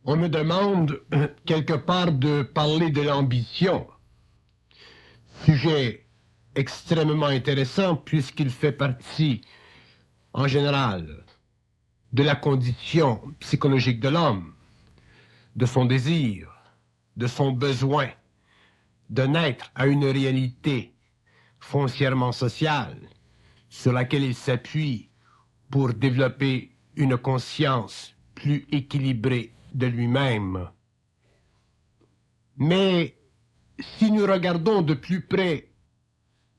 On me demande quelque part de parler de l'ambition, sujet extrêmement intéressant puisqu'il fait partie, en général, de la condition psychologique de l'homme, de son désir, de son besoin de naître à une réalité foncièrement sociale sur laquelle il s'appuie pour développer une conscience plus équilibrée de lui-même. Mais si nous regardons de plus près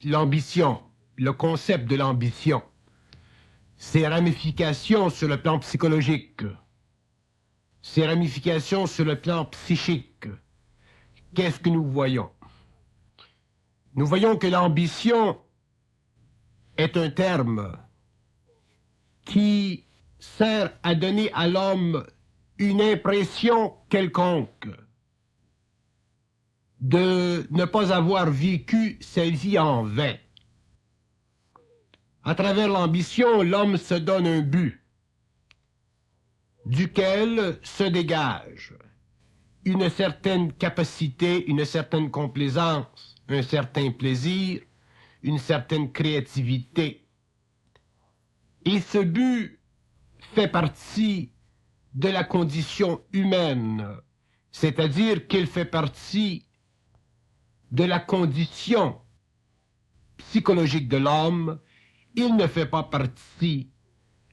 l'ambition, le concept de l'ambition, ses ramifications sur le plan psychologique, ses ramifications sur le plan psychique, qu'est-ce que nous voyons? Nous voyons que l'ambition est un terme qui sert à donner à l'homme une impression quelconque de ne pas avoir vécu sa vie en vain. À travers l'ambition, l'homme se donne un but duquel se dégage une certaine capacité, une certaine complaisance, un certain plaisir, une certaine créativité. Et ce but fait partie de la condition humaine, c'est-à-dire qu'il fait partie de la condition psychologique de l'homme. Il ne fait pas partie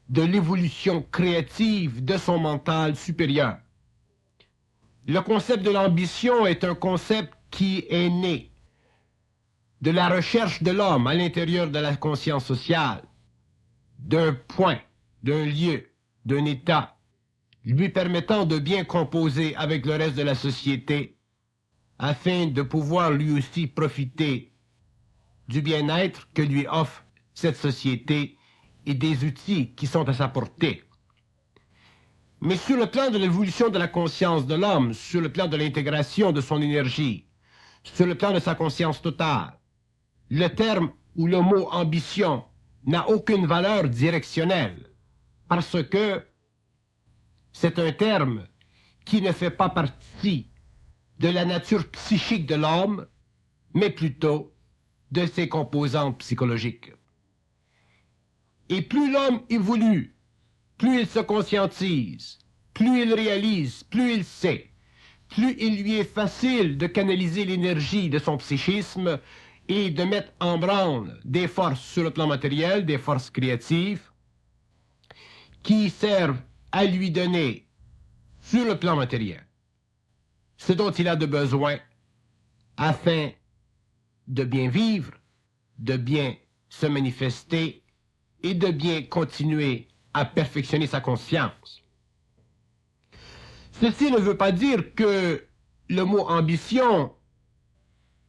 de l'évolution créative de son mental supérieur. Le concept de l'ambition est un concept qui est né de la recherche de l'homme à l'intérieur de la conscience sociale, d'un point, d'un lieu, d'un état, lui permettant de bien composer avec le reste de la société afin de pouvoir lui aussi profiter du bien-être que lui offre cette société et des outils qui sont à sa portée. Mais sur le plan de l'évolution de la conscience de l'homme, sur le plan de l'intégration de son énergie, sur le plan de sa conscience totale, le terme ou le mot ambition n'a aucune valeur directionnelle parce que c'est un terme qui ne fait pas partie de la nature psychique de l'homme, mais plutôt de ses composantes psychologiques. Et plus l'homme évolue, plus il se conscientise, plus il réalise, plus il sait, plus il lui est facile de canaliser l'énergie de son psychisme et de mettre en branle des forces sur le plan matériel, des forces créatives, qui servent à lui donner, sur le plan matériel, ce dont il a de besoin afin de bien vivre, de bien se manifester et de bien continuer à perfectionner sa conscience. Ceci ne veut pas dire que le mot ambition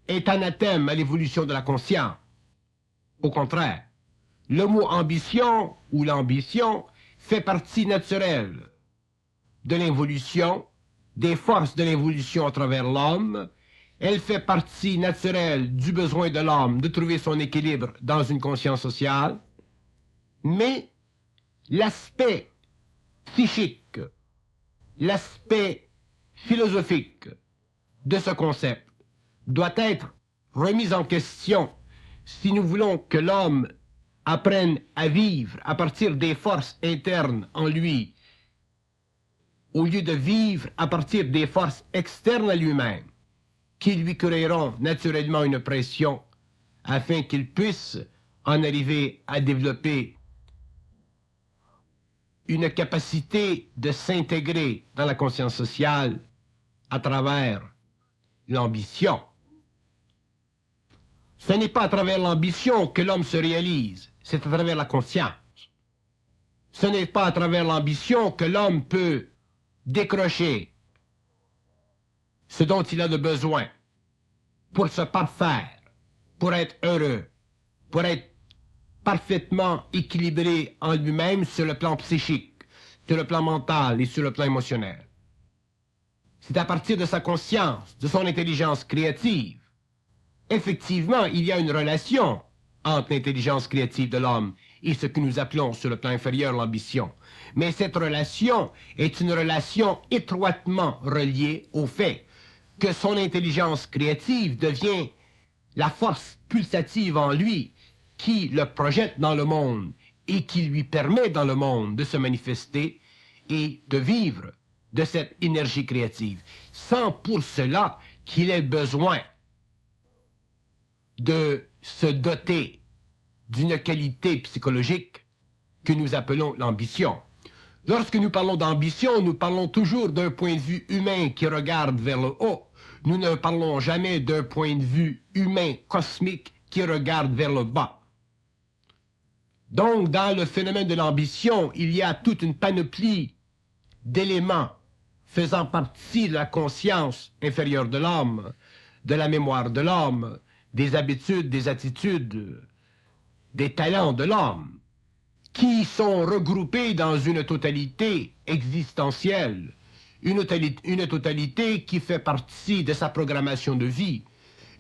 est anathème à l'évolution de la conscience. Au contraire, le mot ambition ou l'ambition fait partie naturelle de l'évolution, des forces de l'évolution à travers l'homme. Elle fait partie naturelle du besoin de l'homme de trouver son équilibre dans une conscience sociale. Mais l'aspect psychique, l'aspect philosophique de ce concept doit être remis en question si nous voulons que l'homme apprenne à vivre à partir des forces internes en lui, au lieu de vivre à partir des forces externes à lui-même, qui lui créeront naturellement une pression afin qu'il puisse en arriver à développer une capacité de s'intégrer dans la conscience sociale à travers l'ambition. Ce n'est pas à travers l'ambition que l'homme se réalise, c'est à travers la conscience. Ce n'est pas à travers l'ambition que l'homme peut décrocher ce dont il a de besoin pour se parfaire, pour être heureux, pour être parfaitement équilibré en lui-même sur le plan psychique, sur le plan mental et sur le plan émotionnel. C'est à partir de sa conscience, de son intelligence créative. Effectivement, il y a une relation entre l'intelligence créative de l'homme et ce que nous appelons sur le plan inférieur l'ambition. Mais cette relation est une relation étroitement reliée au fait que son intelligence créative devient la force pulsative en lui qui le projette dans le monde et qui lui permet dans le monde de se manifester et de vivre de cette énergie créative, sans pour cela qu'il ait besoin de se doter d'une qualité psychologique que nous appelons l'ambition. Lorsque nous parlons d'ambition, nous parlons toujours d'un point de vue humain qui regarde vers le haut. Nous ne parlons jamais d'un point de vue humain cosmique qui regarde vers le bas. Donc, dans le phénomène de l'ambition, il y a toute une panoplie d'éléments faisant partie de la conscience inférieure de l'homme, de la mémoire de l'homme, des habitudes, des attitudes, des talents de l'homme, qui sont regroupés dans une totalité existentielle, une totalité qui fait partie de sa programmation de vie,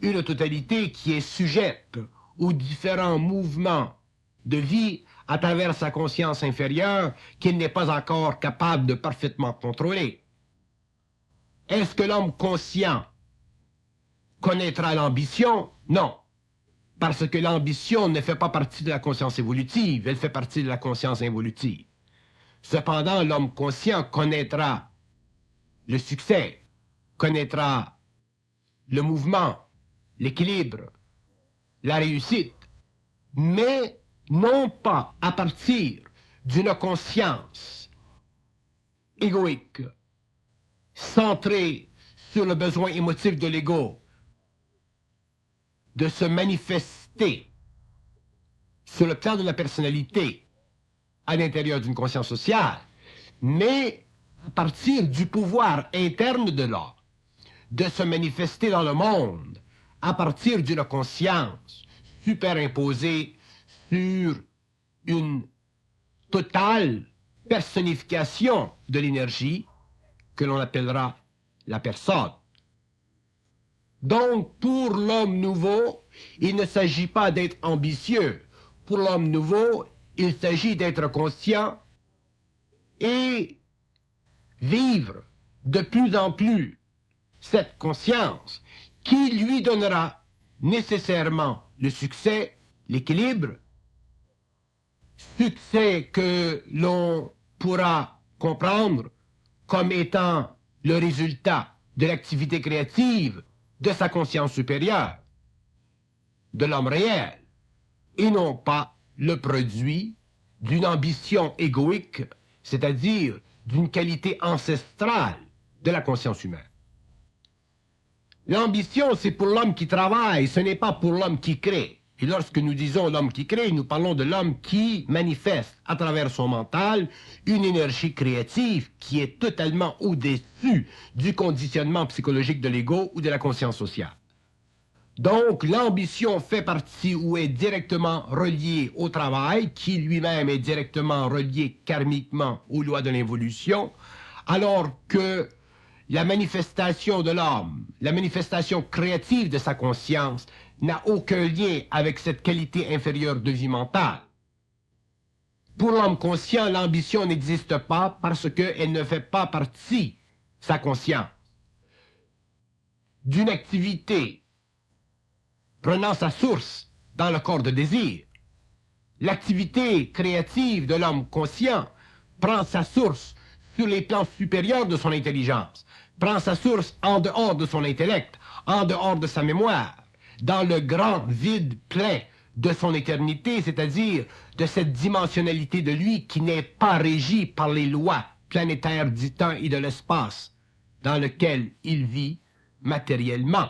une totalité qui est sujette aux différents mouvements de vie à travers sa conscience inférieure qu'il n'est pas encore capable de parfaitement contrôler. Est-ce que l'homme conscient connaîtra l'ambition? Non. Parce que l'ambition ne fait pas partie de la conscience évolutive, elle fait partie de la conscience involutive. Cependant, l'homme conscient connaîtra le succès, connaîtra le mouvement, l'équilibre, la réussite, mais non pas à partir d'une conscience égoïque, centrée sur le besoin émotif de l'ego, de se manifester sur le plan de la personnalité à l'intérieur d'une conscience sociale, mais à partir du pouvoir interne de l'homme, de se manifester dans le monde à partir d'une conscience superimposée sur une totale personnification de l'énergie que l'on appellera la personne. Donc, pour l'homme nouveau, il ne s'agit pas d'être ambitieux. Pour l'homme nouveau, il s'agit d'être conscient et vivre de plus en plus cette conscience qui lui donnera nécessairement le succès, l'équilibre, succès que l'on pourra comprendre comme étant le résultat de l'activité créative de sa conscience supérieure, de l'homme réel, et non pas le produit d'une ambition égoïque, c'est-à-dire d'une qualité ancestrale de la conscience humaine. L'ambition, c'est pour l'homme qui travaille, ce n'est pas pour l'homme qui crée. Et lorsque nous disons l'homme qui crée, nous parlons de l'homme qui manifeste à travers son mental une énergie créative qui est totalement au-dessus du conditionnement psychologique de l'ego ou de la conscience sociale. Donc, l'ambition fait partie ou est directement reliée au travail, qui lui-même est directement relié karmiquement aux lois de l'évolution, alors que la manifestation de l'homme, la manifestation créative de sa conscience, n'a aucun lien avec cette qualité inférieure de vie mentale. Pour l'homme conscient, l'ambition n'existe pas parce qu'elle ne fait pas partie, sa conscience, d'une activité prenant sa source dans le corps de désir. L'activité créative de l'homme conscient prend sa source sur les plans supérieurs de son intelligence, prend sa source en dehors de son intellect, en dehors de sa mémoire, dans le grand vide plein de son éternité, c'est-à-dire de cette dimensionnalité de lui qui n'est pas régie par les lois planétaires du temps et de l'espace dans lequel il vit matériellement.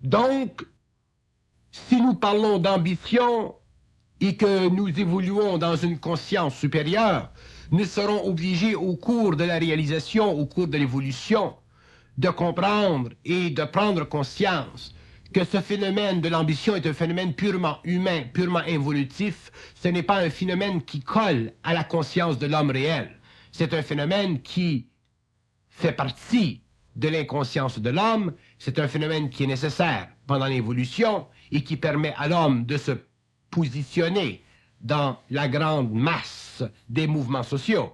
Donc, si nous parlons d'ambition et que nous évoluons dans une conscience supérieure, nous serons obligés au cours de la réalisation, au cours de l'évolution, de comprendre et de prendre conscience que ce phénomène de l'ambition est un phénomène purement humain, purement évolutif. Ce n'est pas un phénomène qui colle à la conscience de l'homme réel. C'est un phénomène qui fait partie de l'inconscience de l'homme. C'est un phénomène qui est nécessaire pendant l'évolution et qui permet à l'homme de se positionner dans la grande masse des mouvements sociaux.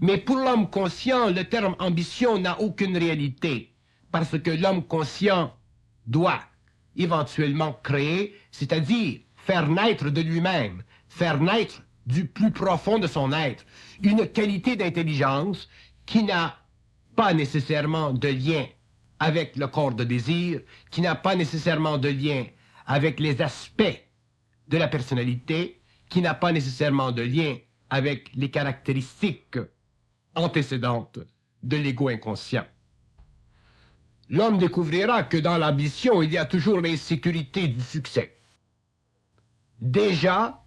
Mais pour l'homme conscient, le terme ambition n'a aucune réalité, parce que l'homme conscient doit éventuellement créer, c'est-à-dire faire naître de lui-même, faire naître du plus profond de son être, une qualité d'intelligence qui n'a pas nécessairement de lien avec le corps de désir, qui n'a pas nécessairement de lien avec les aspects de la personnalité, qui n'a pas nécessairement de lien avec les caractéristiques antécédentes de l'ego inconscient. L'homme découvrira que dans l'ambition, il y a toujours l'insécurité du succès. Déjà,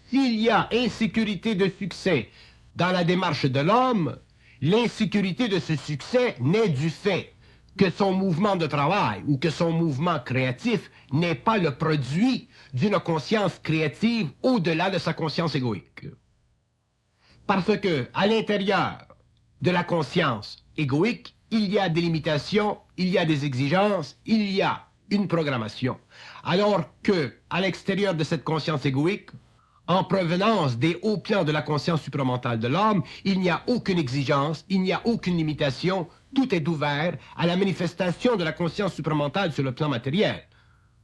s'il y a insécurité de succès dans la démarche de l'homme, l'insécurité de ce succès naît du fait que son mouvement de travail ou que son mouvement créatif n'est pas le produit d'une conscience créative au-delà de sa conscience égoïque. Parce que, à l'intérieur de la conscience égoïque, il y a des limitations, il y a des exigences, il y a une programmation. Alors que, à l'extérieur de cette conscience égoïque, en provenance des hauts plans de la conscience supramentale de l'homme, il n'y a aucune exigence, il n'y a aucune limitation, tout est ouvert à la manifestation de la conscience supramentale sur le plan matériel.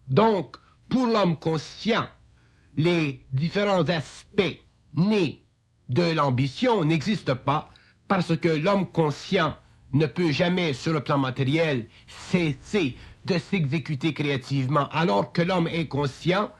Donc, pour l'homme conscient, les différents aspects nés de l'ambition n'existent pas parce que l'homme conscient ne peut jamais, sur le plan matériel, cesser de s'exécuter créativement, alors que l'homme inconscient,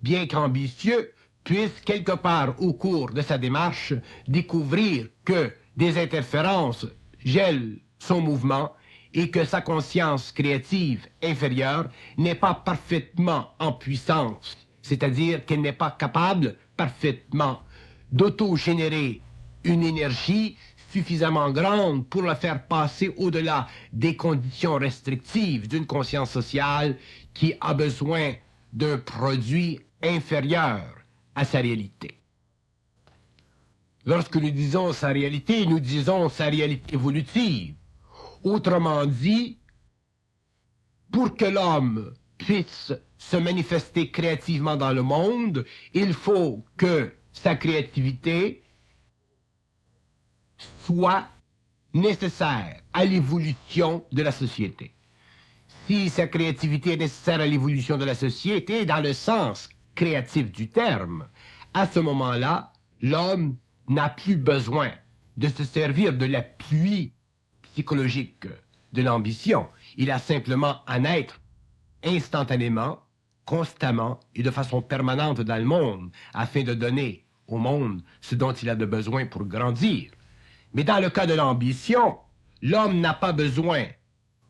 bien qu'ambitieux, puisse quelque part au cours de sa démarche découvrir que des interférences gèlent son mouvement et que sa conscience créative inférieure n'est pas parfaitement en puissance, c'est-à-dire qu'elle n'est pas capable parfaitement d'auto-générer une énergie suffisamment grande pour la faire passer au-delà des conditions restrictives d'une conscience sociale qui a besoin d'un produit inférieur à sa réalité. Lorsque nous disons sa réalité, nous disons sa réalité évolutive. Autrement dit, pour que l'homme puisse se manifester créativement dans le monde, il faut que sa créativité soit nécessaire à l'évolution de la société. Si sa créativité est nécessaire à l'évolution de la société, dans le sens créatif du terme, à ce moment-là, l'homme n'a plus besoin de se servir de l'appui psychologique de l'ambition. Il a simplement à naître instantanément, constamment et de façon permanente dans le monde, afin de donner au monde ce dont il a de besoin pour grandir. Mais dans le cas de l'ambition, l'homme n'a pas besoin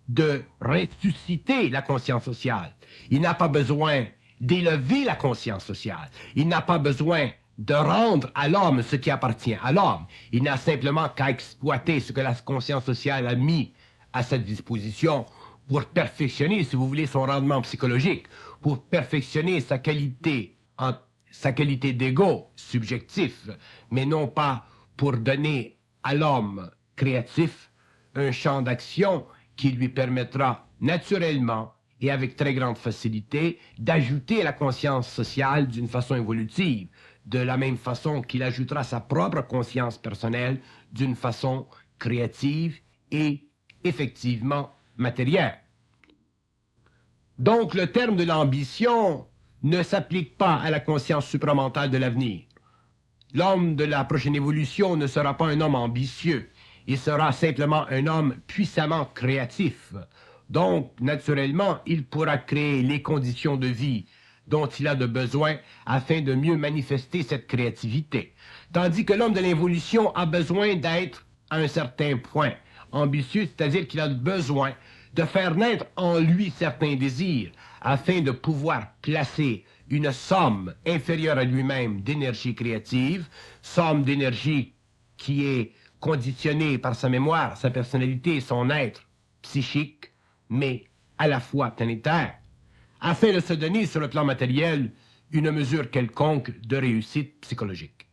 de ressusciter la conscience sociale. Il n'a pas besoin d'élever la conscience sociale. Il n'a pas besoin de rendre à l'homme ce qui appartient à l'homme. Il n'a simplement qu'à exploiter ce que la conscience sociale a mis à sa disposition pour perfectionner, si vous voulez, son rendement psychologique, pour perfectionner sa qualité d'ego subjectif, mais non pas pour donner à l'homme créatif un champ d'action qui lui permettra naturellement et avec très grande facilité d'ajouter à la conscience sociale d'une façon évolutive, de la même façon qu'il ajoutera sa propre conscience personnelle d'une façon créative et effectivement matérielle. Donc le terme de l'ambition ne s'applique pas à la conscience supramentale de l'avenir. L'homme de la prochaine évolution ne sera pas un homme ambitieux, il sera simplement un homme puissamment créatif. Donc, naturellement, il pourra créer les conditions de vie dont il a de besoin afin de mieux manifester cette créativité. Tandis que l'homme de l'évolution a besoin d'être à un certain point ambitieux, c'est-à-dire qu'il a besoin de faire naître en lui certains désirs afin de pouvoir placer une somme inférieure à lui-même d'énergie créative, somme d'énergie qui est conditionnée par sa mémoire, sa personnalité et son être psychique, mais à la fois planétaire, afin de se donner sur le plan matériel une mesure quelconque de réussite psychologique.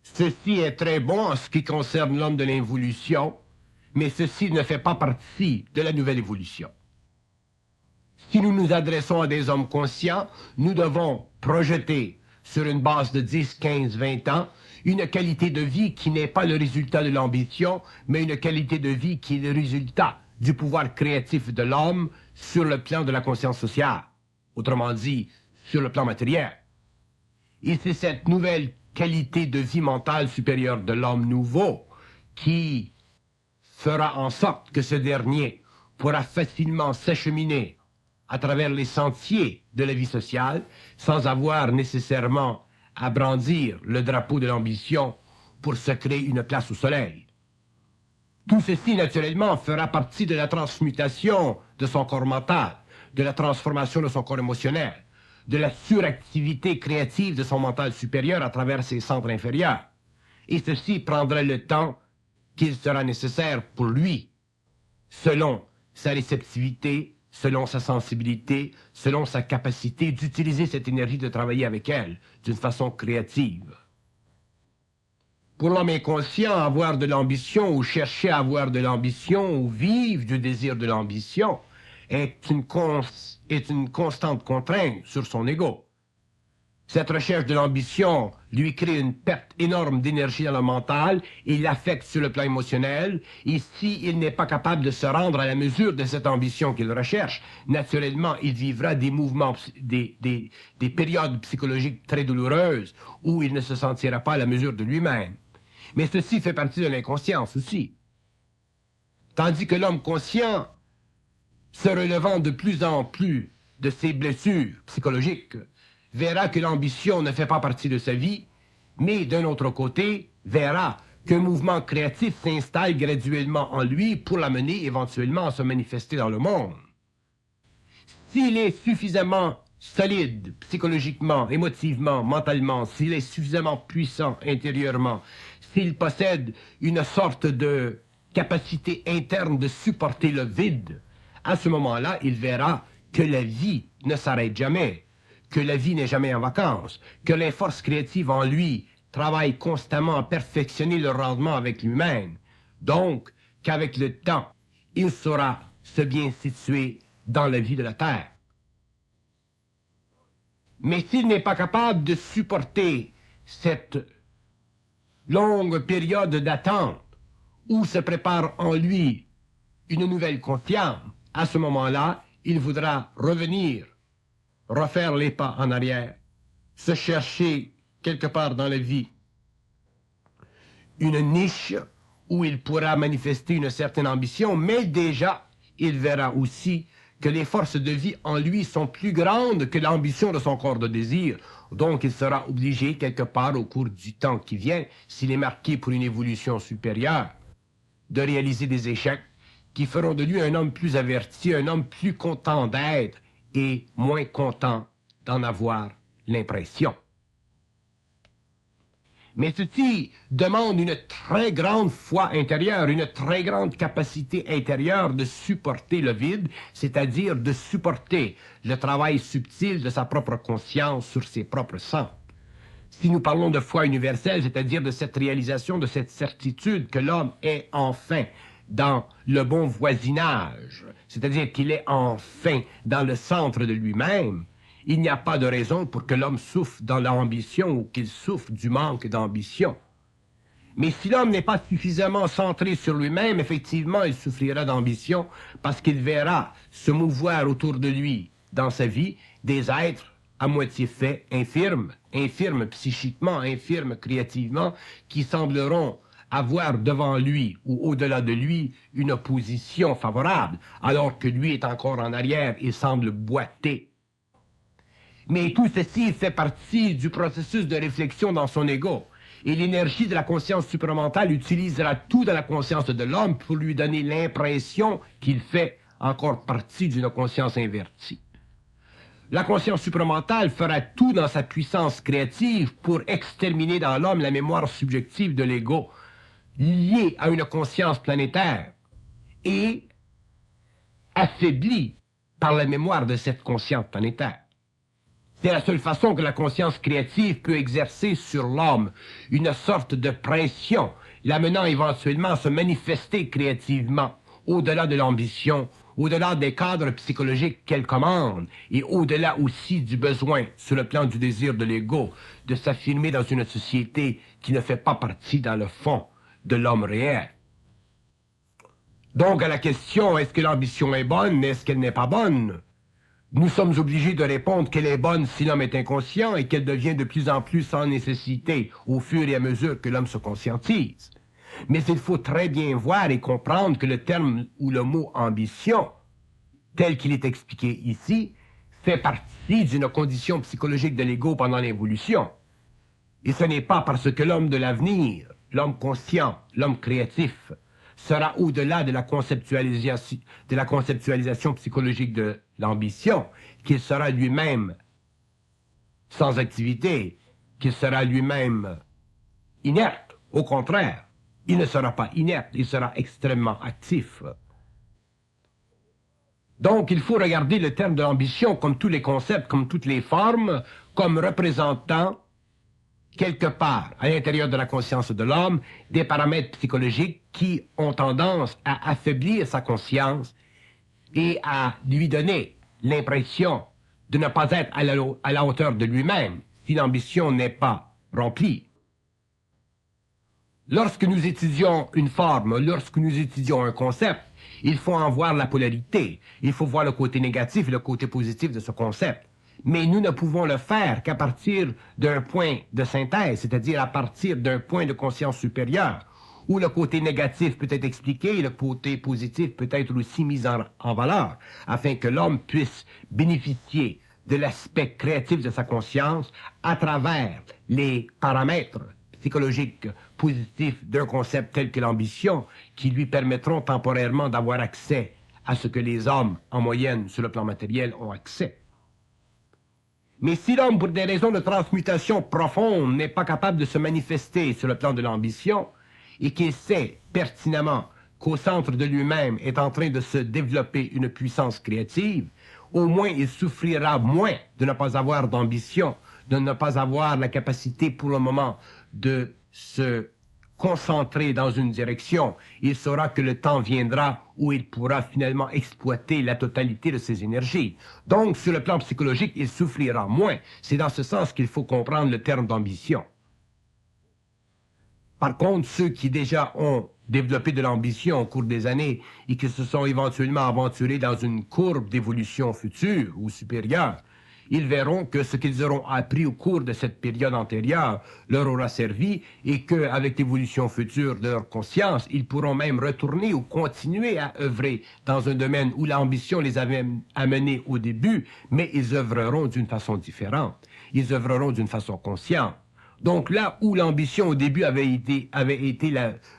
Ceci est très bon en ce qui concerne l'homme de l'involution, mais ceci ne fait pas partie de la nouvelle évolution. Si nous nous adressons à des hommes conscients, nous devons projeter sur une base de 10, 15, 20 ans, une qualité de vie qui n'est pas le résultat de l'ambition, mais une qualité de vie qui est le résultat du pouvoir créatif de l'homme sur le plan de la conscience sociale, autrement dit, sur le plan matériel. Et c'est cette nouvelle qualité de vie mentale supérieure de l'homme nouveau qui fera en sorte que ce dernier pourra facilement s'acheminer à travers les sentiers de la vie sociale sans avoir nécessairement à brandir le drapeau de l'ambition pour se créer une place au soleil. Tout ceci, naturellement, fera partie de la transmutation de son corps mental, de la transformation de son corps émotionnel, de la suractivité créative de son mental supérieur à travers ses centres inférieurs. Et ceci prendra le temps qu'il sera nécessaire pour lui, selon sa réceptivité, selon sa sensibilité, selon sa capacité d'utiliser cette énergie de travailler avec elle d'une façon créative. Pour l'homme inconscient, avoir de l'ambition ou chercher à avoir de l'ambition ou vivre du désir de l'ambition est une constante contrainte sur son ego. Cette recherche de l'ambition lui crée une perte énorme d'énergie dans le mental, il l'affecte sur le plan émotionnel, et s'il n'est pas capable de se rendre à la mesure de cette ambition qu'il recherche, naturellement, il vivra des mouvements, des périodes psychologiques très douloureuses où il ne se sentira pas à la mesure de lui-même. Mais ceci fait partie de l'inconscience aussi. Tandis que l'homme conscient, se relevant de plus en plus de ses blessures psychologiques, verra que l'ambition ne fait pas partie de sa vie, mais d'un autre côté, verra qu'un mouvement créatif s'installe graduellement en lui pour l'amener éventuellement à se manifester dans le monde. S'il est suffisamment solide psychologiquement, émotivement, mentalement, s'il est suffisamment puissant intérieurement, s'il possède une sorte de capacité interne de supporter le vide, à ce moment-là, il verra que la vie ne s'arrête jamais, que la vie n'est jamais en vacances, que les forces créatives en lui travaillent constamment à perfectionner le rendement avec lui-même. Donc, qu'avec le temps, il saura se bien situer dans la vie de la Terre. Mais s'il n'est pas capable de supporter cette longue période d'attente où se prépare en lui une nouvelle conscience, à ce moment-là, il voudra revenir, refaire les pas en arrière, se chercher quelque part dans la vie une niche où il pourra manifester une certaine ambition, mais déjà, il verra aussi que les forces de vie en lui sont plus grandes que l'ambition de son corps de désir. Donc, il sera obligé, quelque part au cours du temps qui vient, s'il est marqué pour une évolution supérieure, de réaliser des échecs qui feront de lui un homme plus averti, un homme plus content d'être et moins content d'en avoir l'impression. Mais ceci demande une très grande foi intérieure, une très grande capacité intérieure de supporter le vide, c'est-à-dire de supporter le travail subtil de sa propre conscience sur ses propres centres. Si nous parlons de foi universelle, c'est-à-dire de cette réalisation, de cette certitude que l'homme est enfin dans le bon voisinage, c'est-à-dire qu'il est enfin dans le centre de lui-même, il n'y a pas de raison pour que l'homme souffre dans l'ambition ou qu'il souffre du manque d'ambition. Mais si l'homme n'est pas suffisamment centré sur lui-même, effectivement, il souffrira d'ambition parce qu'il verra se mouvoir autour de lui, dans sa vie, des êtres à moitié faits, infirmes psychiquement, infirmes créativement, qui sembleront avoir devant lui ou au-delà de lui une position favorable, alors que lui est encore en arrière et semble boiter. Mais tout ceci fait partie du processus de réflexion dans son ego. Et l'énergie de la conscience supramentale utilisera tout dans la conscience de l'homme pour lui donner l'impression qu'il fait encore partie d'une conscience invertie. La conscience supramentale fera tout dans sa puissance créative pour exterminer dans l'homme la mémoire subjective de l'ego, liée à une conscience planétaire et affaiblie par la mémoire de cette conscience planétaire. C'est la seule façon que la conscience créative peut exercer sur l'homme une sorte de pression, l'amenant éventuellement à se manifester créativement, au-delà de l'ambition au-delà des cadres psychologiques qu'elle commande, et au-delà aussi du besoin, sur le plan du désir de l'ego, de s'affirmer dans une société qui ne fait pas partie, dans le fond, de l'homme réel. Donc, à la question, est-ce que l'ambition est bonne, est-ce qu'elle n'est pas bonne? Nous sommes obligés de répondre qu'elle est bonne si l'homme est inconscient et qu'elle devient de plus en plus sans nécessité au fur et à mesure que l'homme se conscientise. Mais il faut très bien voir et comprendre que le terme ou le mot ambition, tel qu'il est expliqué ici, fait partie d'une condition psychologique de l'ego pendant l'évolution. Et ce n'est pas parce que l'homme de l'avenir, l'homme conscient, l'homme créatif, sera au-delà de la conceptualisation psychologique de l'ambition, qu'il sera lui-même sans activité, qu'il sera lui-même inerte. Au contraire, il ne sera pas inerte, il sera extrêmement actif. Donc, il faut regarder le terme de l'ambition comme tous les concepts, comme toutes les formes, comme représentant quelque part, à l'intérieur de la conscience de l'homme, des paramètres psychologiques qui ont tendance à affaiblir sa conscience et à lui donner l'impression de ne pas être à la hauteur de lui-même si l'ambition n'est pas remplie. Lorsque nous étudions une forme, lorsque nous étudions un concept, il faut en voir la polarité. Il faut voir le côté négatif et le côté positif de ce concept. Mais nous ne pouvons le faire qu'à partir d'un point de synthèse, c'est-à-dire à partir d'un point de conscience supérieure, où le côté négatif peut être expliqué et le côté positif peut être aussi mis en valeur, afin que l'homme puisse bénéficier de l'aspect créatif de sa conscience à travers les paramètres psychologiques positifs d'un concept tel que l'ambition, qui lui permettront temporairement d'avoir accès à ce que les hommes, en moyenne, sur le plan matériel, ont accès. Mais si l'homme, pour des raisons de transmutation profonde, n'est pas capable de se manifester sur le plan de l'ambition, et qu'il sait pertinemment qu'au centre de lui-même est en train de se développer une puissance créative, au moins il souffrira moins de ne pas avoir d'ambition, de ne pas avoir la capacité pour le moment de se concentrer dans une direction. Il saura que le temps viendra où il pourra finalement exploiter la totalité de ses énergies. Donc, sur le plan psychologique, il souffrira moins. C'est dans ce sens qu'il faut comprendre le terme d'ambition. Par contre, ceux qui déjà ont développé de l'ambition au cours des années et qui se sont éventuellement aventurés dans une courbe d'évolution future ou supérieure, ils verront que ce qu'ils auront appris au cours de cette période antérieure leur aura servi et qu'avec l'évolution future de leur conscience, ils pourront même retourner ou continuer à œuvrer dans un domaine où l'ambition les avait amenés au début, mais ils œuvreront d'une façon différente. Ils œuvreront d'une façon consciente. Donc là où l'ambition au début avait été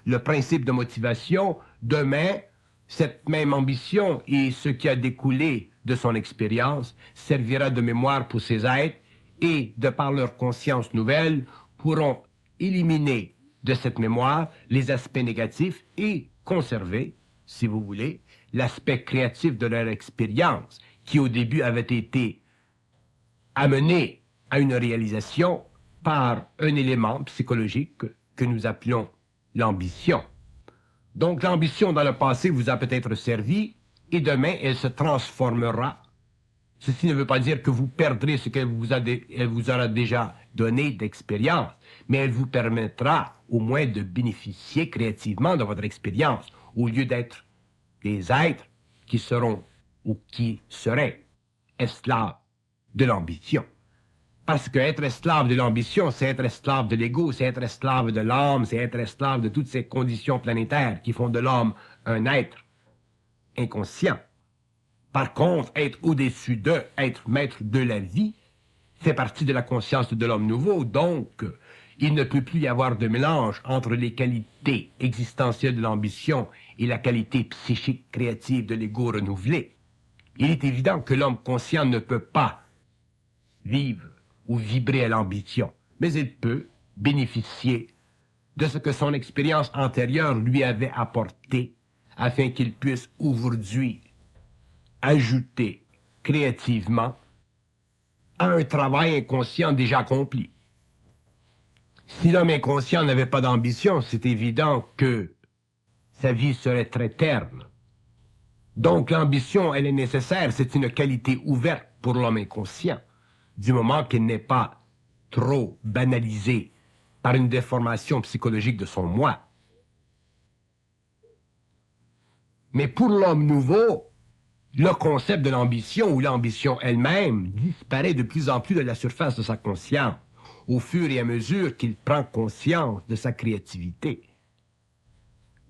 le principe de motivation, demain, cette même ambition et ce qui a découlé de son expérience servira de mémoire pour ces êtres et, de par leur conscience nouvelle, pourront éliminer de cette mémoire les aspects négatifs et conserver, si vous voulez, l'aspect créatif de leur expérience qui au début avait été amené à une réalisation par un élément psychologique que nous appelons l'ambition. Donc l'ambition dans le passé vous a peut-être servi et demain elle se transformera. Ceci ne veut pas dire que vous perdrez ce qu'elle vous aura déjà donné d'expérience, mais elle vous permettra au moins de bénéficier créativement de votre expérience au lieu d'être des êtres qui seront ou qui seraient esclaves de l'ambition. Parce que être esclave de l'ambition, c'est être esclave de l'ego, c'est être esclave de l'âme, c'est être esclave de toutes ces conditions planétaires qui font de l'homme un être inconscient. Par contre, être au-dessus d'eux, être maître de la vie, fait partie de la conscience de l'homme nouveau, donc il ne peut plus y avoir de mélange entre les qualités existentielles de l'ambition et la qualité psychique créative de l'ego renouvelé. Il est évident que l'homme conscient ne peut pas vivre ou vibrer à l'ambition, mais il peut bénéficier de ce que son expérience antérieure lui avait apporté afin qu'il puisse aujourd'hui ajouter créativement à un travail inconscient déjà accompli. Si l'homme inconscient n'avait pas d'ambition, c'est évident que sa vie serait très terne. Donc l'ambition, elle est nécessaire, c'est une qualité ouverte pour l'homme inconscient, du moment qu'elle n'est pas trop banalisée par une déformation psychologique de son moi. Mais pour l'homme nouveau, le concept de l'ambition ou l'ambition elle-même disparaît de plus en plus de la surface de sa conscience, au fur et à mesure qu'il prend conscience de sa créativité.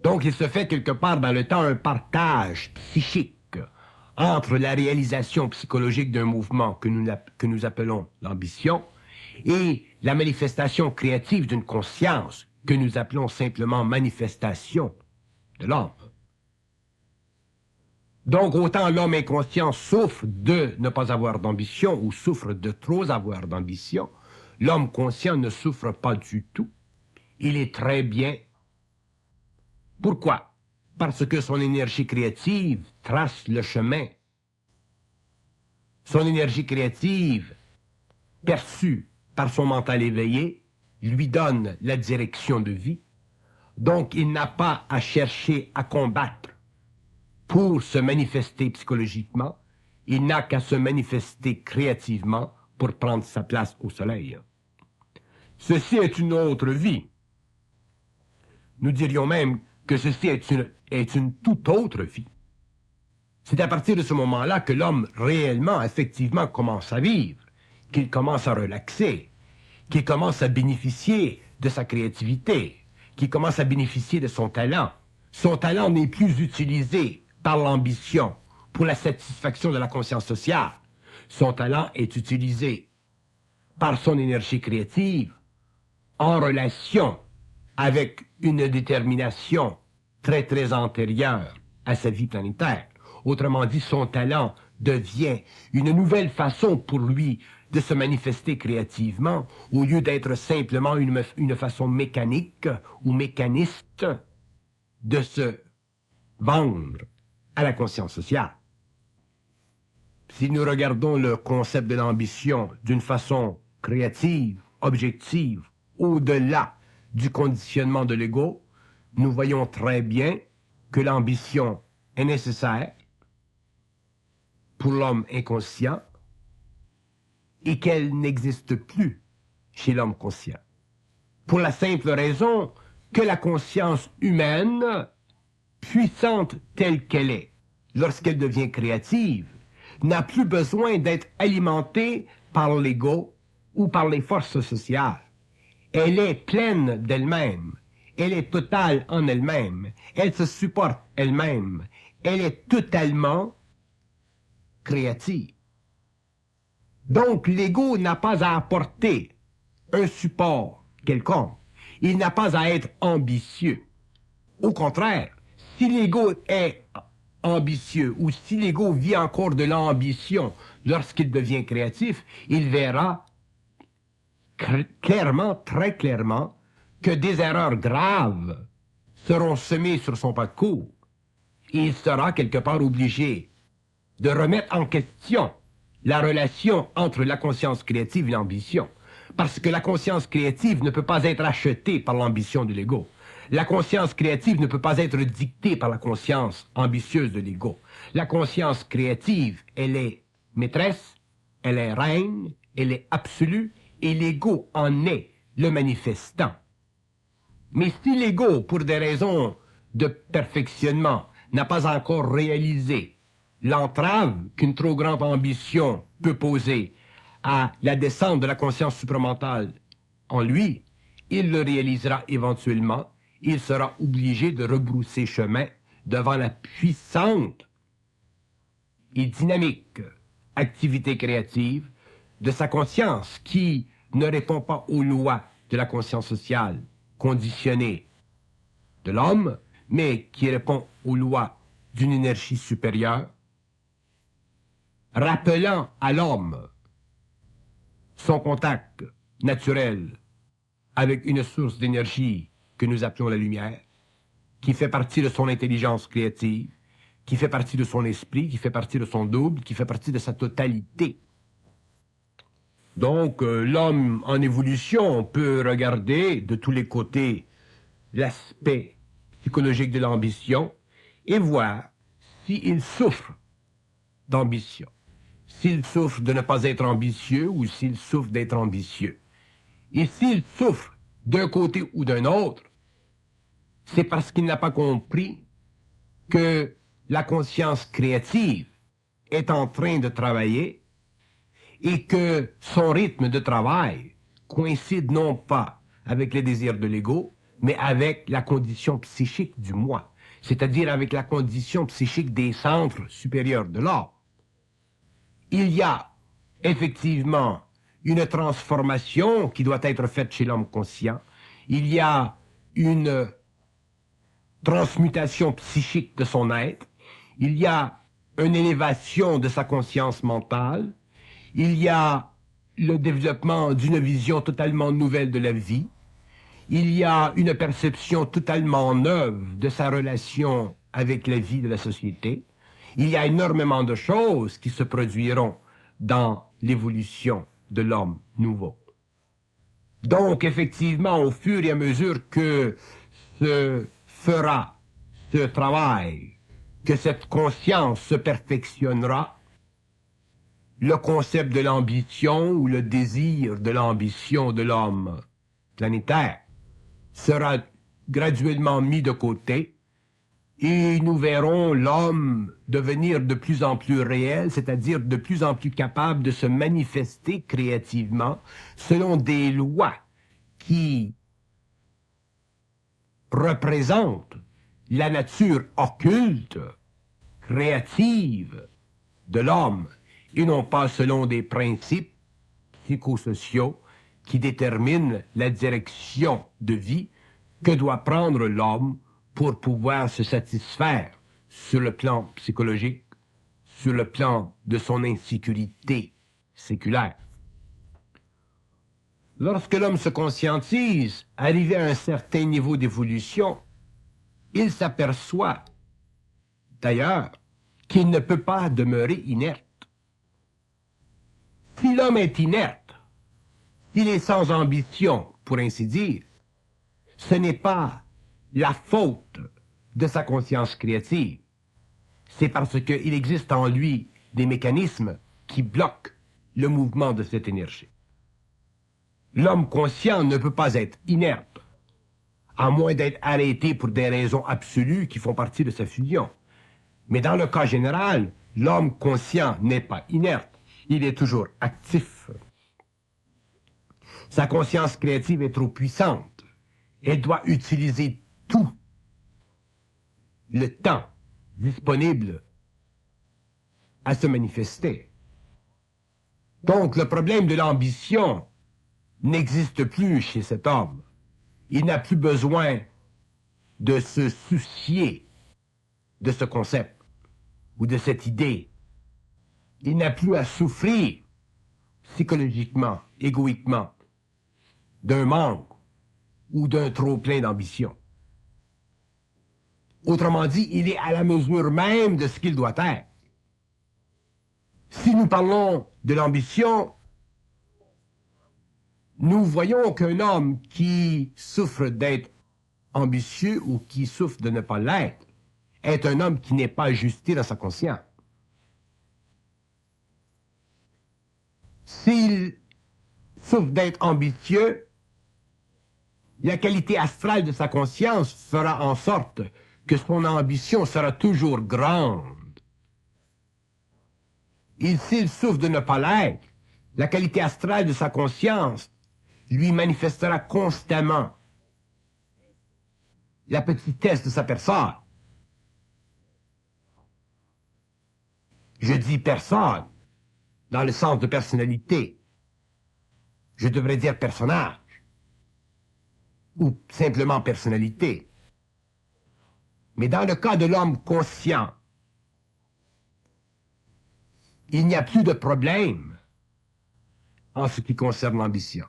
Donc il se fait quelque part dans le temps un partage psychique entre la réalisation psychologique d'un mouvement que nous appelons l'ambition et la manifestation créative d'une conscience que nous appelons simplement manifestation de l'homme. Donc, autant l'homme inconscient souffre de ne pas avoir d'ambition ou souffre de trop avoir d'ambition, l'homme conscient ne souffre pas du tout. Il est très bien. Pourquoi? Parce que son énergie créative trace le chemin. Son énergie créative, perçue par son mental éveillé, lui donne la direction de vie. Donc, il n'a pas à chercher à combattre pour se manifester psychologiquement, il n'a qu'à se manifester créativement pour prendre sa place au soleil. Ceci est une autre vie. Nous dirions même que ceci est une toute autre vie. C'est à partir de ce moment-là que l'homme réellement, effectivement, commence à vivre, qu'il commence à relaxer, qu'il commence à bénéficier de sa créativité, qu'il commence à bénéficier de son talent. Son talent n'est plus utilisé par l'ambition, pour la satisfaction de la conscience sociale. Son talent est utilisé par son énergie créative en relation avec une détermination très très antérieure à sa vie planétaire. Autrement dit, son talent devient une nouvelle façon pour lui de se manifester créativement au lieu d'être simplement une façon mécanique ou mécaniste de se vendre à la conscience sociale. Si nous regardons le concept de l'ambition d'une façon créative, objective, au-delà du conditionnement de l'ego, nous voyons très bien que l'ambition est nécessaire pour l'homme inconscient et qu'elle n'existe plus chez l'homme conscient. Pour la simple raison que la conscience humaine, puissante telle qu'elle est, lorsqu'elle devient créative, n'a plus besoin d'être alimentée par l'ego ou par les forces sociales. Elle est pleine d'elle-même, elle est totale en elle-même, elle se supporte elle-même, elle est totalement créative. Donc l'ego n'a pas à apporter un support quelconque, il n'a pas à être ambitieux. Au contraire, si l'ego est ambitieux ou si l'ego vit encore de l'ambition lorsqu'il devient créatif, il verra clairement, très clairement, que des erreurs graves seront semées sur son parcours. Il sera quelque part obligé de remettre en question la relation entre la conscience créative et l'ambition. Parce que la conscience créative ne peut pas être achetée par l'ambition de l'ego. La conscience créative ne peut pas être dictée par la conscience ambitieuse de l'ego. La conscience créative, elle est maîtresse, elle est reine, elle est absolue, et l'ego en est le manifestant. Mais si l'ego, pour des raisons de perfectionnement, n'a pas encore réalisé l'entrave qu'une trop grande ambition peut poser à la descente de la conscience supramentale en lui, il le réalisera éventuellement. Il sera obligé de rebrousser chemin devant la puissante et dynamique activité créative de sa conscience qui ne répond pas aux lois de la conscience sociale conditionnée de l'homme, mais qui répond aux lois d'une énergie supérieure, rappelant à l'homme son contact naturel avec une source d'énergie que nous appelons la lumière, qui fait partie de son intelligence créative, qui fait partie de son esprit, qui fait partie de son double, qui fait partie de sa totalité. Donc, l'homme en évolution peut regarder de tous les côtés l'aspect psychologique de l'ambition et voir s'il souffre d'ambition, s'il souffre de ne pas être ambitieux ou s'il souffre d'être ambitieux. Et s'il souffre d'un côté ou d'un autre, c'est parce qu'il n'a pas compris que la conscience créative est en train de travailler et que son rythme de travail coïncide non pas avec les désirs de l'ego, mais avec la condition psychique du moi, c'est-à-dire avec la condition psychique des centres supérieurs de l'âme. Il y a effectivement une transformation qui doit être faite chez l'homme conscient. Il y a une transmutation psychique de son être. Il y a une élévation de sa conscience mentale. Il y a le développement d'une vision totalement nouvelle de la vie. Il y a une perception totalement neuve de sa relation avec la vie de la société. Il y a énormément de choses qui se produiront dans l'évolution de l'homme nouveau. Donc, effectivement, au fur et à mesure que se fera ce travail, que cette conscience se perfectionnera, le concept de l'ambition ou le désir de l'ambition de l'homme planétaire sera graduellement mis de côté et nous verrons l'homme devenir de plus en plus réel, c'est-à-dire de plus en plus capable de se manifester créativement selon des lois qui représentent la nature occulte, créative de l'homme, et non pas selon des principes psychosociaux qui déterminent la direction de vie que doit prendre l'homme pour pouvoir se satisfaire sur le plan psychologique, sur le plan de son insécurité séculaire. Lorsque l'homme se conscientise, arrivé à un certain niveau d'évolution, il s'aperçoit d'ailleurs qu'il ne peut pas demeurer inerte. Si l'homme est inerte, s'il est sans ambition, pour ainsi dire, ce n'est pas la faute de sa conscience créative. C'est parce qu'il existe en lui des mécanismes qui bloquent le mouvement de cette énergie. L'homme conscient ne peut pas être inerte, à moins d'être arrêté pour des raisons absolues qui font partie de sa fusion. Mais dans le cas général, l'homme conscient n'est pas inerte, il est toujours actif. Sa conscience créative est trop puissante. Elle doit utiliser tout le temps disponible à se manifester. Donc le problème de l'ambition n'existe plus chez cet homme. Il n'a plus besoin de se soucier de ce concept ou de cette idée. Il n'a plus à souffrir psychologiquement, égoïquement, d'un manque ou d'un trop-plein d'ambition. Autrement dit, il est à la mesure même de ce qu'il doit être. Si nous parlons de l'ambition, nous voyons qu'un homme qui souffre d'être ambitieux ou qui souffre de ne pas l'être est un homme qui n'est pas ajusté dans sa conscience. S'il souffre d'être ambitieux, la qualité astrale de sa conscience fera en sorte que son ambition sera toujours grande. Et s'il souffre de ne pas l'être, la qualité astrale de sa conscience lui manifestera constamment la petitesse de sa personne. Je dis personne dans le sens de personnalité. Je devrais dire personnage ou simplement personnalité. Mais dans le cas de l'homme conscient, il n'y a plus de problème en ce qui concerne l'ambition.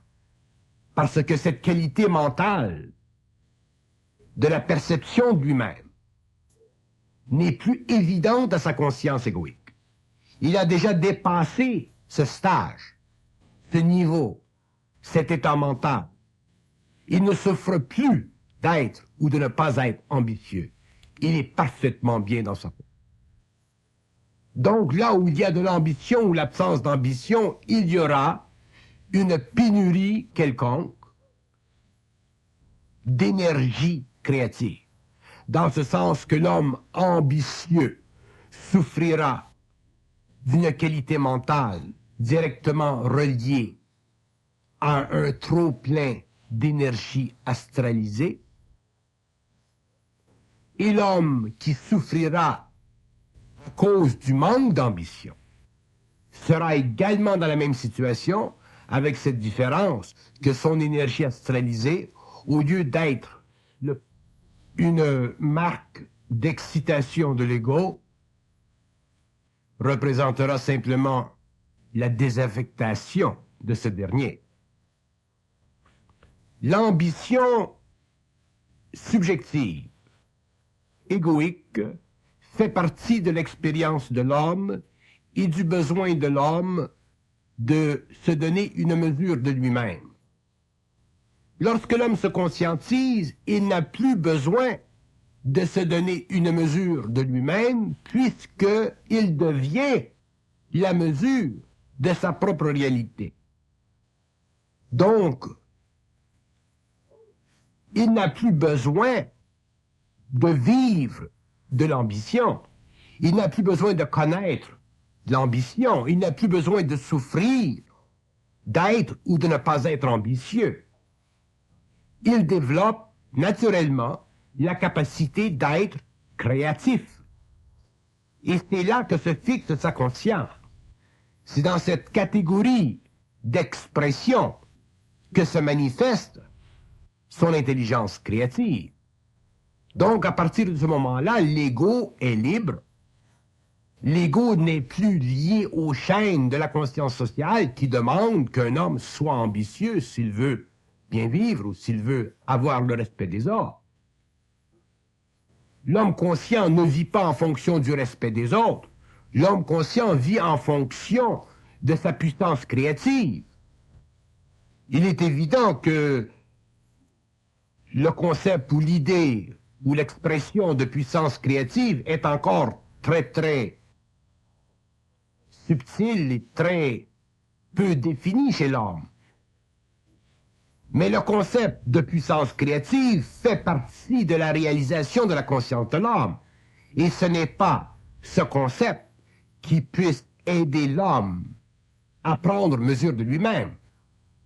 Parce que cette qualité mentale de la perception de lui-même n'est plus évidente à sa conscience égoïque. Il a déjà dépassé ce stage, ce niveau, cet état mental. Il ne souffre plus d'être ou de ne pas être ambitieux. Il est parfaitement bien dans sa peau. Donc là où il y a de l'ambition ou l'absence d'ambition, il y aura une pénurie quelconque d'énergie créative. Dans ce sens que l'homme ambitieux souffrira d'une qualité mentale directement reliée à un trop-plein d'énergie astralisée, et l'homme qui souffrira à cause du manque d'ambition sera également dans la même situation, avec cette différence que son énergie astralisée, au lieu d'être une marque d'excitation de l'ego, représentera simplement la désaffectation de ce dernier. L'ambition subjective, égoïque, fait partie de l'expérience de l'homme et du besoin de l'homme de se donner une mesure de lui-même. Lorsque l'homme se conscientise, il n'a plus besoin de se donner une mesure de lui-même, puisqu'il devient la mesure de sa propre réalité. Donc, il n'a plus besoin de vivre de l'ambition. Il n'a plus besoin de connaître l'ambition. Il n'a plus besoin de souffrir d'être ou de ne pas être ambitieux. Il développe naturellement la capacité d'être créatif. Et c'est là que se fixe sa conscience. C'est dans cette catégorie d'expression que se manifeste son intelligence créative. Donc, à partir de ce moment-là, l'ego est libre. L'ego n'est plus lié aux chaînes de la conscience sociale qui demandent qu'un homme soit ambitieux s'il veut bien vivre ou s'il veut avoir le respect des autres. L'homme conscient ne vit pas en fonction du respect des autres. L'homme conscient vit en fonction de sa puissance créative. Il est évident que le concept ou l'idée ou l'expression de puissance créative est encore très subtile et très peu définie chez l'homme. Mais le concept de puissance créative fait partie de la réalisation de la conscience de l'homme. Et ce n'est pas ce concept qui puisse aider l'homme à prendre mesure de lui-même.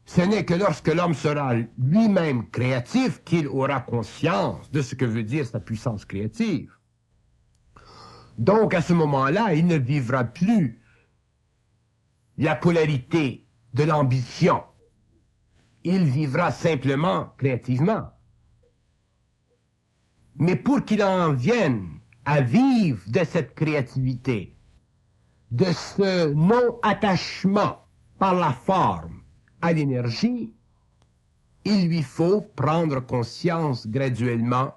Ce n'est que lorsque l'homme sera lui-même créatif qu'il aura conscience de ce que veut dire sa puissance créative. Donc, à ce moment-là, il ne vivra plus la polarité de l'ambition. Il vivra simplement créativement. Mais pour qu'il en vienne à vivre de cette créativité, de ce non-attachement par la forme à l'énergie, il lui faut prendre conscience graduellement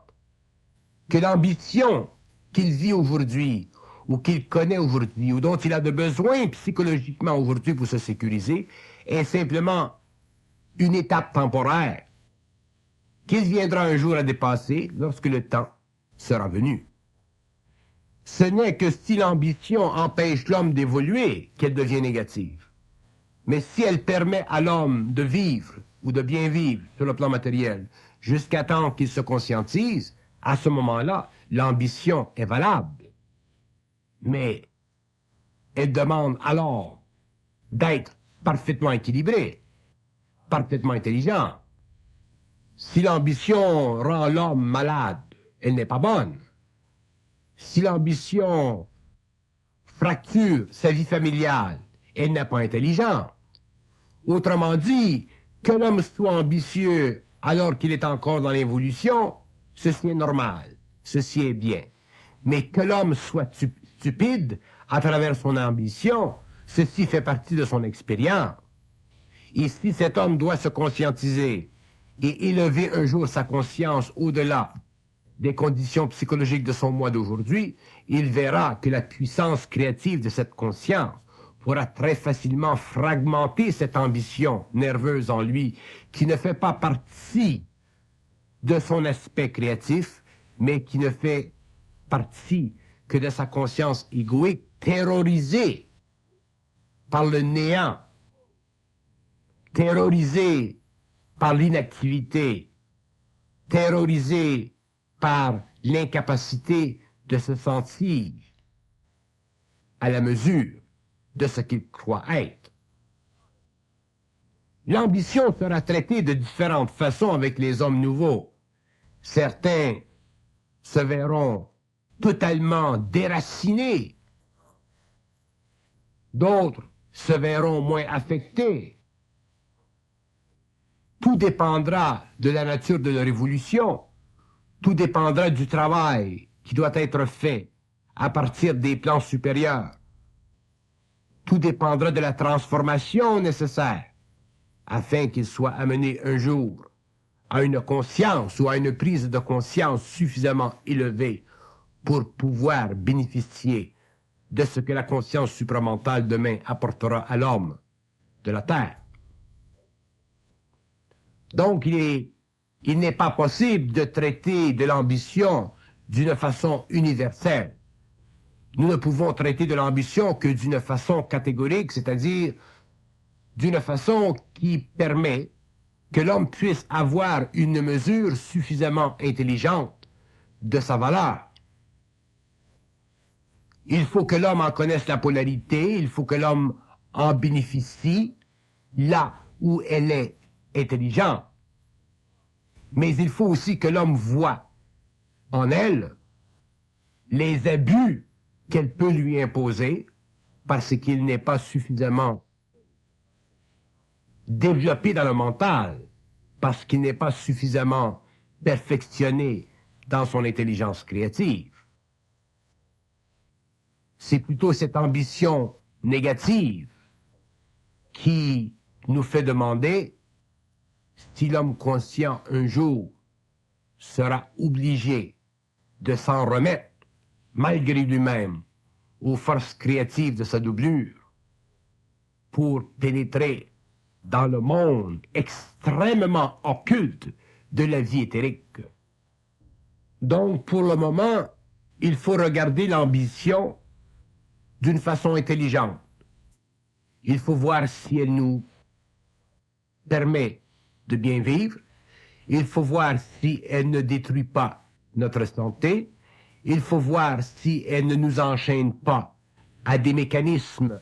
que l'ambition qu'il vit aujourd'hui, ou qu'il connaît aujourd'hui, ou dont il a de besoin psychologiquement aujourd'hui pour se sécuriser, est simplement une étape temporaire qu'il viendra un jour à dépasser lorsque le temps sera venu. Ce n'est que si l'ambition empêche l'homme d'évoluer qu'elle devient négative. Mais si elle permet à l'homme de vivre ou de bien vivre sur le plan matériel jusqu'à temps qu'il se conscientise, à ce moment-là, l'ambition est valable. Mais elle demande alors d'être parfaitement équilibrée, parfaitement intelligent. Si l'ambition rend l'homme malade, elle n'est pas bonne. Si l'ambition fracture sa vie familiale, elle n'est pas intelligente. Autrement dit, que l'homme soit ambitieux alors qu'il est encore dans l'évolution, ceci est normal, ceci est bien. Mais que l'homme soit stupide à travers son ambition, ceci fait partie de son expérience. Et si cet homme doit se conscientiser et élever un jour sa conscience au-delà des conditions psychologiques de son moi d'aujourd'hui, il verra que la puissance créative de cette conscience pourra très facilement fragmenter cette ambition nerveuse en lui qui ne fait pas partie de son aspect créatif, mais qui ne fait partie que de sa conscience égoïque, terrorisée par le néant, terrorisée par l'inactivité, terrorisée par l'incapacité de se sentir à la mesure de ce qu'il croit être. L'ambition sera traitée de différentes façons avec les hommes nouveaux. Certains se verront totalement déracinés, d'autres se verront moins affectés. Tout dépendra de la nature de leur évolution, tout dépendra du travail qui doit être fait à partir des plans supérieurs. Tout dépendra de la transformation nécessaire afin qu'ils soient amenés un jour à une conscience ou à une prise de conscience suffisamment élevée pour pouvoir bénéficier de ce que la conscience supramentale demain apportera à l'homme de la Terre. Donc, il n'est pas possible de traiter de l'ambition d'une façon universelle. Nous ne pouvons traiter de l'ambition que d'une façon catégorique, c'est-à-dire d'une façon qui permet que l'homme puisse avoir une mesure suffisamment intelligente de sa valeur. Il faut que l'homme en connaisse la polarité, il faut que l'homme en bénéficie là où elle est intelligente. Mais il faut aussi que l'homme voie en elle les abus qu'elle peut lui imposer parce qu'il n'est pas suffisamment développé dans le mental, parce qu'il n'est pas suffisamment perfectionné dans son intelligence créative. C'est plutôt cette ambition négative qui nous fait demander si l'homme conscient un jour sera obligé de s'en remettre, malgré lui-même, aux forces créatives de sa doublure, pour pénétrer dans le monde extrêmement occulte de la vie éthérique. Donc, pour le moment, il faut regarder l'ambition d'une façon intelligente. Il faut voir si elle nous permet de bien vivre. Il faut voir si elle ne détruit pas notre santé. Il faut voir si elle ne nous enchaîne pas à des mécanismes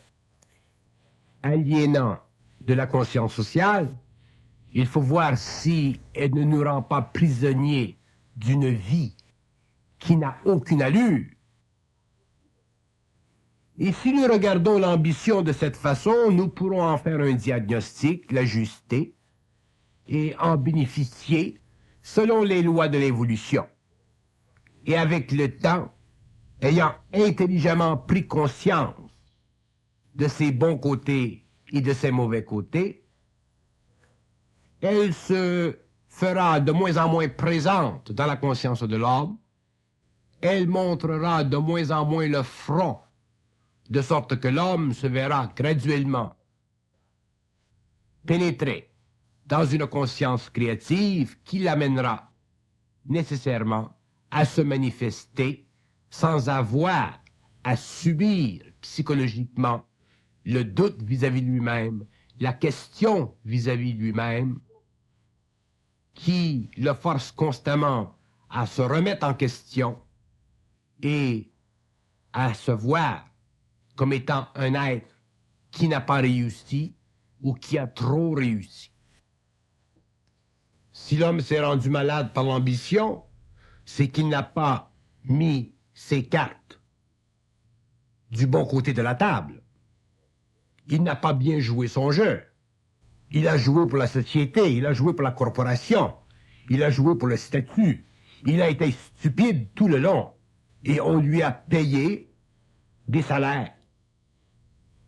aliénants de la conscience sociale. Il faut voir si elle ne nous rend pas prisonniers d'une vie qui n'a aucune allure. Et si nous regardons l'ambition de cette façon, nous pourrons en faire un diagnostic, l'ajuster et en bénéficier selon les lois de l'évolution. Et avec le temps, ayant intelligemment pris conscience de ses bons côtés et de ses mauvais côtés, elle se fera de moins en moins présente dans la conscience de l'homme, elle montrera de moins en moins le front, de sorte que l'homme se verra graduellement pénétrer dans une conscience créative qui l'amènera nécessairement à se manifester sans avoir à subir psychologiquement le doute vis-à-vis de lui-même, la question vis-à-vis de lui-même, qui le force constamment à se remettre en question et à se voir comme étant un être qui n'a pas réussi ou qui a trop réussi. Si l'homme s'est rendu malade par l'ambition, c'est qu'il n'a pas mis ses cartes du bon côté de la table. Il n'a pas bien joué son jeu. Il a joué pour la société, il a joué pour la corporation, il a joué pour le statut. Il a été stupide tout le long et on lui a payé des salaires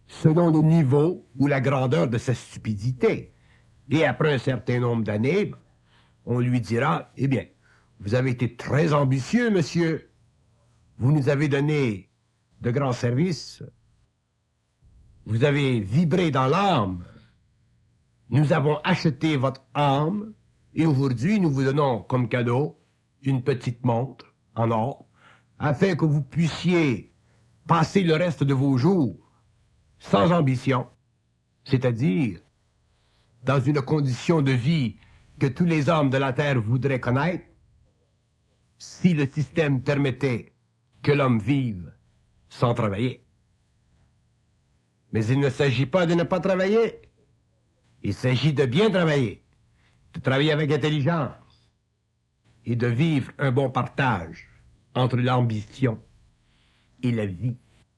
selon le niveau ou la grandeur de sa stupidité. Et après un certain nombre d'années, on lui dira, eh bien, vous avez été très ambitieux, monsieur. Vous nous avez donné de grands services. Vous avez vibré dans l'âme. Nous avons acheté votre âme et aujourd'hui, nous vous donnons comme cadeau une petite montre en or afin que vous puissiez passer le reste de vos jours sans ambition, c'est-à-dire dans une condition de vie que tous les hommes de la Terre voudraient connaître, si le système permettait que l'homme vive sans travailler. Mais il ne s'agit pas de ne pas travailler. Il s'agit de bien travailler, de travailler avec intelligence et de vivre un bon partage entre l'ambition et la vie.